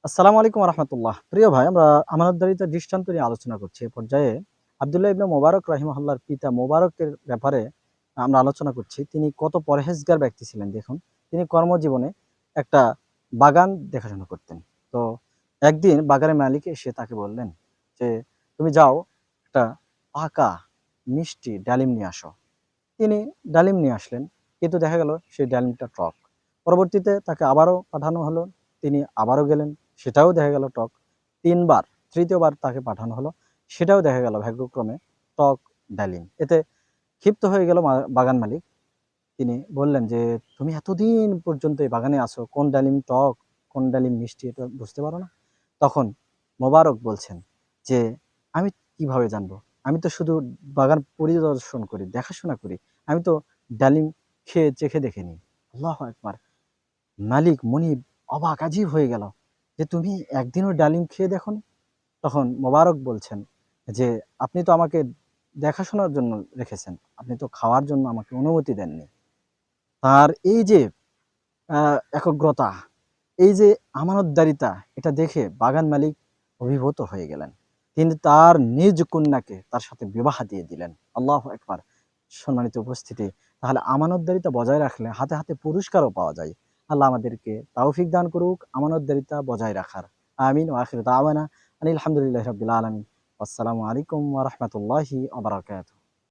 আসসালামু আলাইকুম রহমতুল্লাহ। প্রিয় ভাই, আমরা আমানতদারিতার দৃষ্টান্ত নিয়ে আলোচনা করছি। এ পর্যায়ে আব্দুল্লাহ ইবনে মোবারক রাহিমাহুল্লাহর পিতা মোবারকের ব্যাপারে আমরা আলোচনা করছি। তিনি কত পরহেজগার ব্যক্তি ছিলেন দেখুন। তিনি কর্মজীবনে একটা বাগান দেখাশোনা করতেন। তো একদিন বাগানের মালিক এসে তাকে বললেন যে, তুমি যাও, একটা পাকা মিষ্টি ডালিম নিয়ে আসো। তিনি ডালিম নিয়ে আসলেন, কিন্তু দেখা গেল সেই ডালিমটা টক। পরবর্তীতে তাকে আবারও পাঠানো হলো, তিনি আবারও গেলেন, সেটাও দেখা গেল টক। ৩ বার, তৃতীয়বার তাকে পাঠানো হলো, সেটাও দেখা গেল ভাগ্যক্রমে টক ডালিম। এতে ক্ষিপ্ত হয়ে গেল বাগান মালিক। তিনি বললেন যে, তুমি এতদিন পর্যন্ত এই বাগানে আছো, কোন ডালিম টক, কোন ডালিম মিষ্টি এটা বুঝতে পারো না? তখন মোবারক বলছেন যে, আমি কিভাবে জানবো? আমি তো শুধু বাগান পরিদর্শন করি, দেখাশোনা করি। আমি তো ডালিম খেয়ে চেখে দেখিনি। আল্লাহু আকবার! মালিক মুনিব অবাক, আজীব হয়ে গেল যে, তুমি একদিনও ডালিম খেয়ে দেখোনি? তখন মোবারক বলছেন যে, আপনি তো আমাকে দেখাশোনার জন্য রেখেছেন। আপনি তো খাওয়ার জন্য আমাকে অনুমতি দেননি। তার এই যে একগ্রতা, এই যে আমানতদারিতা, এটা দেখে বাগান মালিক অভিভূত হয়ে গেলেন। তিনি তার নিজ কন্যাকে তার সাথে বিবাহ দিয়ে দিলেন। আল্লাহু আকবার! সম্মানিত উপস্থিতি, তাহলে আমানতদারিতা বজায় রাখলে হাতে, হাতে পুরস্কারও পাওয়া যায়। আল্লাহ আমাদেরকে তৌফিক দান করুক আমানতদারিতা বজায় রাখার। আমিন ওয়া আখিরু দাওয়ানা আনিল হামদুলিল্লাহি রাব্বিল আলামিন। আসসালামু আলাইকুম ওয়া রাহমাতুল্লাহি ওয়া বারাকাতুহু।